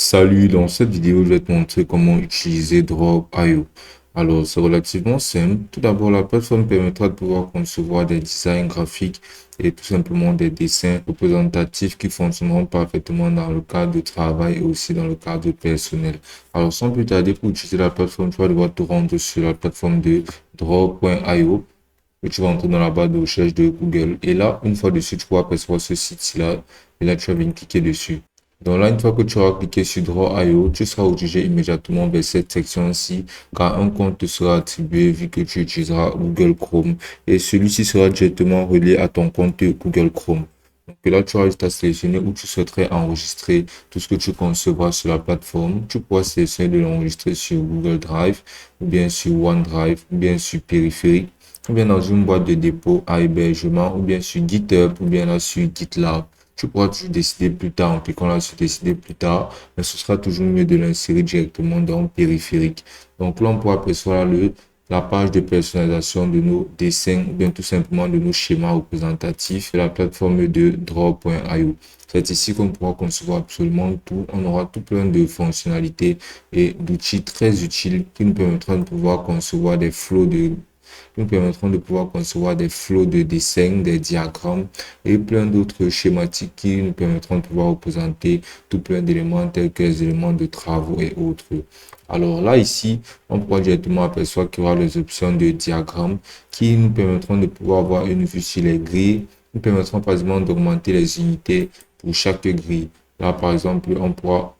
Salut, dans cette vidéo, je vais te montrer comment utiliser Drop.io. Alors, c'est relativement simple. Tout d'abord, la plateforme permettra de pouvoir concevoir des designs graphiques et tout simplement des dessins représentatifs qui fonctionneront parfaitement dans le cadre de travail et aussi dans le cadre personnel. Alors, sans plus tarder, pour utiliser la plateforme, tu vas devoir te rendre sur la plateforme de Draw.io et tu vas entrer dans la barre de recherche de Google. Et là, une fois dessus, tu pourras apercevoir ce site-là. Et là, tu vas venir cliquer dessus. Donc là, une fois que tu auras cliqué sur Draw.io, tu seras dirigé immédiatement vers cette section-ci, car un compte te sera attribué vu que tu utiliseras Google Chrome et celui-ci sera directement relié à ton compte Google Chrome. Donc là, tu auras juste à sélectionner où tu souhaiterais enregistrer tout ce que tu concevras sur la plateforme. Tu pourras sélectionner de l'enregistrer sur Google Drive, ou bien sur OneDrive, ou bien sur Périphérique, ou bien dans une boîte de dépôt à hébergement, ou bien sur GitHub, ou bien là sur GitLab. Tu pourras toujours décider plus tard en cliquant là sur décider plus tard, mais ce sera toujours mieux de l'insérer directement dans le périphérique. Donc là, on pourra apercevoir la page de personnalisation de nos dessins, ou bien tout simplement de nos schémas représentatifs et la plateforme de Draw.io. C'est ici qu'on pourra concevoir absolument tout. On aura tout plein de fonctionnalités et d'outils très utiles qui nous permettront de pouvoir concevoir des flots de nous permettront de pouvoir concevoir des flots de dessins, des diagrammes et plein d'autres schématiques qui nous permettront de pouvoir représenter tout plein d'éléments tels que les éléments de travaux et autres. Alors là, ici, on pourra directement apercevoir qu'il y aura les options de diagramme qui nous permettront de pouvoir avoir une vue sur les grilles, nous permettront par exemple d'augmenter les unités pour chaque grille. Là, par exemple, on pourra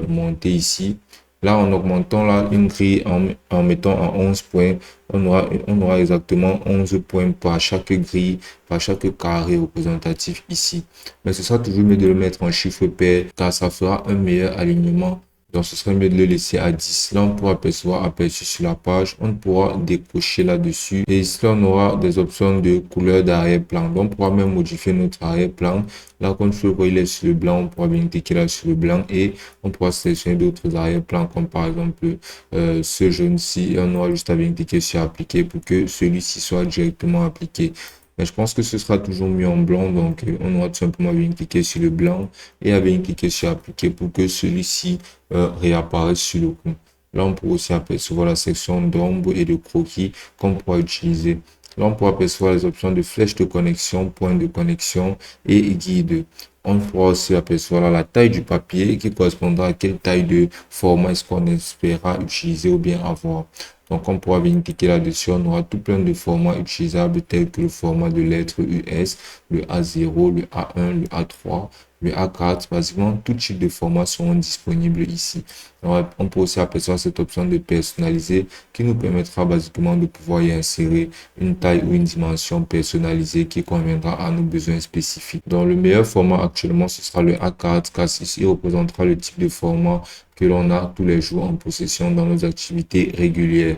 monter ici. Là, en augmentant là, une grille, en mettant en 11 points, on aura exactement 11 points par chaque grille, par chaque carré représentatif ici. Mais ce sera toujours mieux de le mettre en chiffre pair car ça fera un meilleur alignement. Donc, ce serait mieux de le laisser à 10. Là, on pourra apercevoir aperçu sur la page. On pourra décocher là-dessus. Et ici, là, on aura des options de couleur d'arrière-plan. Donc, on pourra même modifier notre arrière-plan. Là, quand je vois il est sur le blanc, on pourra bien cliquer là sur le blanc et on pourra sélectionner d'autres arrière-plans comme par exemple ce jaune-ci. Et on aura juste à bien cliquer sur appliquer pour que celui-ci soit directement appliqué. Mais je pense que ce sera toujours mieux en blanc. Donc, on aura tout simplement bien cliquer sur le blanc et à bien cliquer sur appliquer pour que celui-ci réapparaisse sur le coup. Là, on pourra aussi apercevoir la section d'ombre et de croquis qu'on pourra utiliser. Là, on pourra apercevoir les options de flèche de connexion, point de connexion et guide. On pourra aussi apercevoir là, la taille du papier qui correspondra à quelle taille de format est-ce qu'on espérera utiliser ou bien avoir. Donc, on pourra venir cliquer là-dessus. On aura tout plein de formats utilisables tels que le format de lettres US, le A0, le A1, le A3, le A4. Basiquement, tout type de formats seront disponibles ici. Alors, on peut aussi apercevoir cette option de personnaliser qui nous permettra basiquement de pouvoir y insérer une taille ou une dimension personnalisée qui conviendra à nos besoins spécifiques. Donc, le meilleur format actuellement, ce sera le A4 car ceci représentera le type de format que l'on a tous les jours en possession dans nos activités régulières.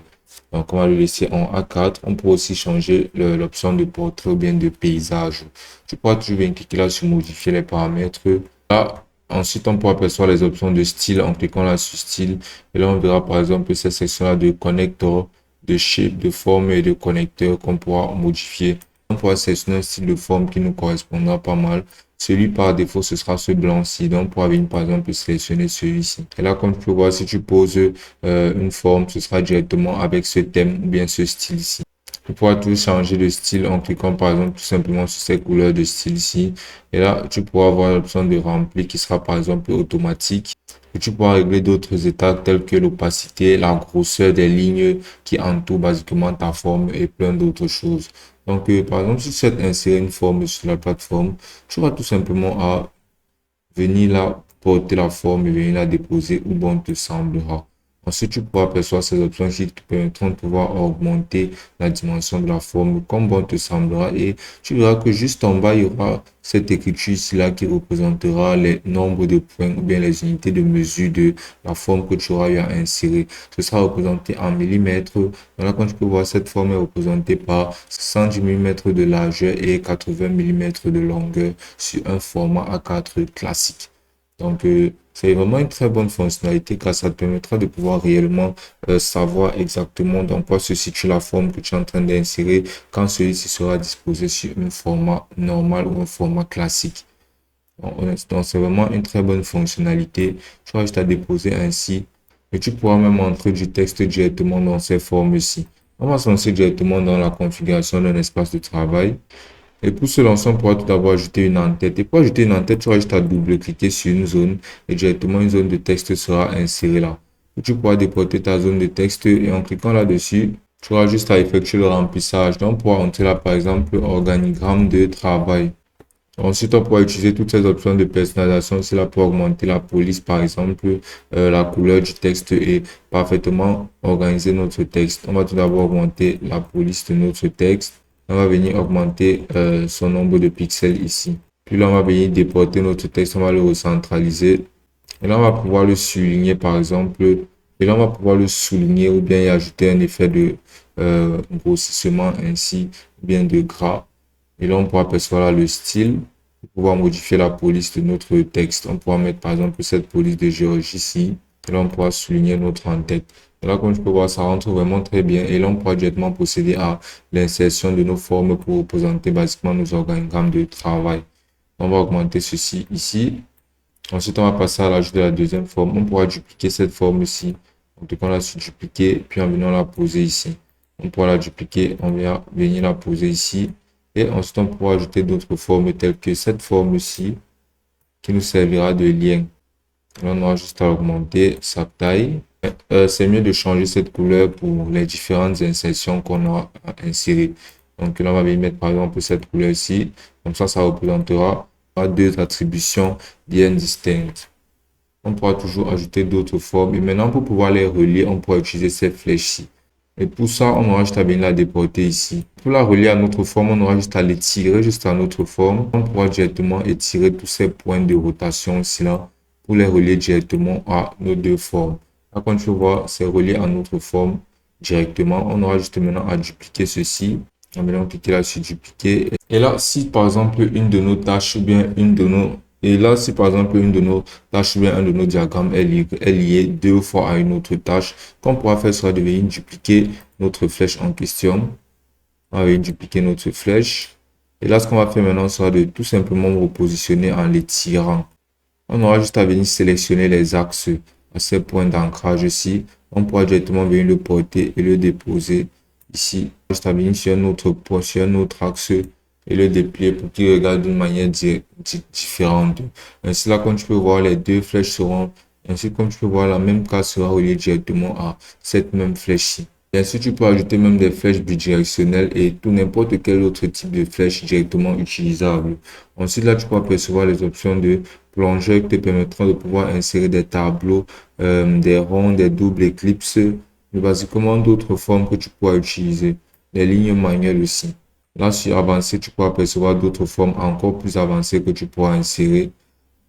Donc, on va le laisser en A4. On peut aussi changer l'option de portrait ou bien de paysage. Tu pourras toujours bien cliquer là sur modifier les paramètres. Là, ensuite, on pourra apercevoir les options de style en cliquant là sur style. Et là, on verra par exemple cette section-là de connector, de shape, de forme et de connecteur qu'on pourra modifier. On pourra sélectionner un style de forme qui nous correspondra pas mal. Celui par défaut, ce sera ce blanc-ci. Donc, pour venir par exemple sélectionner celui-ci. Et là, comme tu peux voir, si tu poses une forme, ce sera directement avec ce thème ou bien ce style-ci. Tu pourras tout changer de style en cliquant par exemple tout simplement sur ces couleurs de style-ci. Et là, tu pourras avoir l'option de remplir qui sera par exemple automatique. Et tu pourras régler d'autres états tels que l'opacité, la grosseur des lignes qui entourent basiquement ta forme et plein d'autres choses. Donc, par exemple, si tu souhaites insérer une forme sur la plateforme, tu vas tout simplement à venir là, porter la forme et venir la déposer où bon te semblera. Ensuite, tu pourras apercevoir ces options qui te permettront de pouvoir augmenter la dimension de la forme comme bon te semblera. Et tu verras que juste en bas, il y aura cette écriture ici-là qui représentera les nombres de points ou bien les unités de mesure de la forme que tu auras eu à insérer. Ce sera représenté en millimètres. Voilà, quand tu peux voir, cette forme est représentée par 110 mm de largeur et 80 mm de longueur sur un format A4 classique. Donc, c'est vraiment une très bonne fonctionnalité car ça te permettra de pouvoir réellement savoir exactement dans quoi se situe la forme que tu es en train d'insérer quand celui-ci sera disposé sur un format normal ou un format classique. Donc, c'est vraiment une très bonne fonctionnalité. Tu auras juste à déposer ainsi et tu pourras même entrer du texte directement dans ces formes-ci. On va se lancer directement dans la configuration d'un espace de travail. Et pour se lancer, on pourra tout d'abord ajouter une en-tête. Et pour ajouter une en-tête, tu auras juste à double-cliquer sur une zone et directement une zone de texte sera insérée là. Et tu pourras déporter ta zone de texte et en cliquant là-dessus, tu auras juste à effectuer le remplissage. Donc, on pourra entrer là, par exemple, organigramme de travail. Ensuite, on pourra utiliser toutes ces options de personnalisation. C'est là pour augmenter la police, par exemple, la couleur du texte et parfaitement organiser notre texte. On va tout d'abord augmenter la police de notre texte. On va venir augmenter son nombre de pixels ici. Puis là, on va venir déporter notre texte. On va le recentraliser. Et là, on va pouvoir le souligner, par exemple. Et là, on va pouvoir le souligner ou bien y ajouter un effet de grossissement ainsi, ou bien de gras. Et là, on pourra apercevoir là, le style pour pouvoir modifier la police de notre texte. On pourra mettre par exemple cette police de Géorgie ici. Et là, on pourra souligner notre en-tête. Et là, comme tu peux voir, ça rentre vraiment très bien. Et là, on pourra directement procéder à l'insertion de nos formes pour représenter basiquement nos organigrammes de travail. On va augmenter ceci ici. Ensuite, on va passer à l'ajout de la deuxième forme. On pourra dupliquer cette forme-ci. En cliquant là sur dupliquer, puis en venant la poser ici. On pourra la dupliquer, on va venir la poser ici. Et ensuite, on pourra ajouter d'autres formes telles que cette forme-ci qui nous servira de lien. Là, on aura juste à augmenter sa taille. C'est mieux de changer cette couleur pour les différentes insertions qu'on aura à insérer. Donc là, on va venir mettre par exemple cette couleur-ci. Comme ça représentera deux attributions bien distinctes. On pourra toujours ajouter d'autres formes. Et maintenant, pour pouvoir les relier, on pourra utiliser ces flèches-ci. Et pour ça, on aura juste à venir la déporter ici. Pour la relier à notre forme, on aura juste à l'étirer juste à notre forme. On pourra directement étirer tous ces points de rotation ici là pour les relier directement à nos deux formes. Là, quand tu vois, c'est relié à notre forme directement. On aura juste maintenant à dupliquer ceci. On va cliquer là sur dupliquer. Et là, si par exemple une de nos tâches ou bien une de nos si par exemple une de nos tâches ou bien un de nos diagrammes est lié deux fois à une autre tâche, qu'on pourra faire sera de venir dupliquer notre flèche en question. On va venir dupliquer notre flèche. Et là, ce qu'on va faire maintenant sera de tout simplement repositionner en l'étirant. On aura juste à venir sélectionner les axes à ces points d'ancrage ici. On pourra directement venir le porter et le déposer ici. Juste à venir sur un autre point, sur un autre axe et le déplier pour qu'il regarde d'une manière différente. Ainsi là, comme tu peux voir, les deux flèches seront, ainsi comme tu peux voir, la même case sera reliée directement à cette même flèche-ci. Bien sûr, tu peux ajouter même des flèches bidirectionnelles et tout n'importe quel autre type de flèche directement utilisable. Ensuite, là, tu peux apercevoir les options de plongeur qui te permettront de pouvoir insérer des tableaux, des ronds, des doubles éclipses, mais basiquement d'autres formes que tu pourras utiliser. Les lignes manuelles aussi. Là, sur avancé, tu pourras apercevoir d'autres formes encore plus avancées que tu pourras insérer,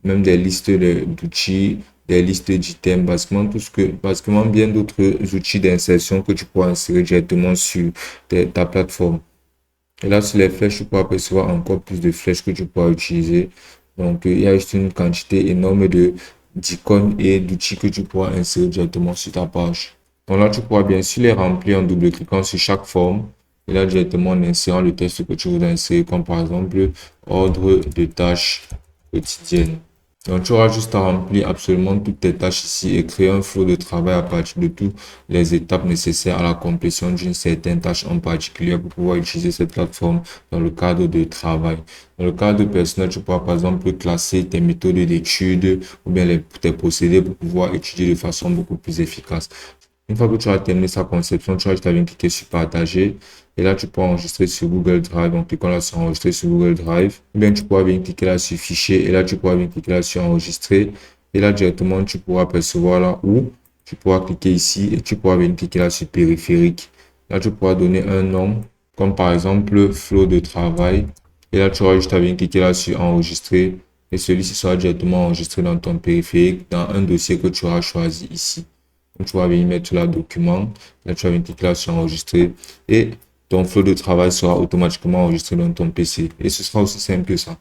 même des listes d'outils, des listes d'items, basiquement bien d'autres outils d'insertion que tu pourras insérer directement sur ta plateforme. Et là, sur les flèches, tu pourras apercevoir encore plus de flèches que tu pourras utiliser. Donc, il y a juste une quantité énorme d'icônes et d'outils que tu pourras insérer directement sur ta page. Donc là, tu pourras bien sûr les remplir en double-cliquant sur chaque forme. Et là, directement en insérant le texte que tu voudrais insérer, comme par exemple, ordre de tâches quotidiennes. Donc, tu auras juste à remplir absolument toutes tes tâches ici et créer un flot de travail à partir de toutes les étapes nécessaires à la complétion d'une certaine tâche en particulier pour pouvoir utiliser cette plateforme dans le cadre de travail. Dans le cadre personnel, tu pourras par exemple classer tes méthodes d'étude ou bien tes procédés pour pouvoir étudier de façon beaucoup plus efficace. Une fois que tu as terminé sa conception, tu vas juste à cliquer sur partager. Et là, tu peux enregistrer sur Google Drive. Donc, cliquant là sur enregistrer sur Google Drive. Ou bien, tu pourras venir cliquer là sur fichier. Et là, tu pourras venir cliquer là sur enregistrer. Et là, directement, tu pourras apercevoir là où tu pourras cliquer ici. Et tu pourras venir cliquer là sur périphérique. Là, tu pourras donner un nom. Comme par exemple, flow de travail. Et là, tu auras juste à venir cliquer là sur enregistrer. Et celui-ci sera directement enregistré dans ton périphérique, dans un dossier que tu auras choisi ici. Donc, tu vas venir mettre là document. Là, tu vas venir cliquer là sur enregistrer. Et ton flot de travail sera automatiquement enregistré dans ton PC. Et ce sera aussi simple que ça.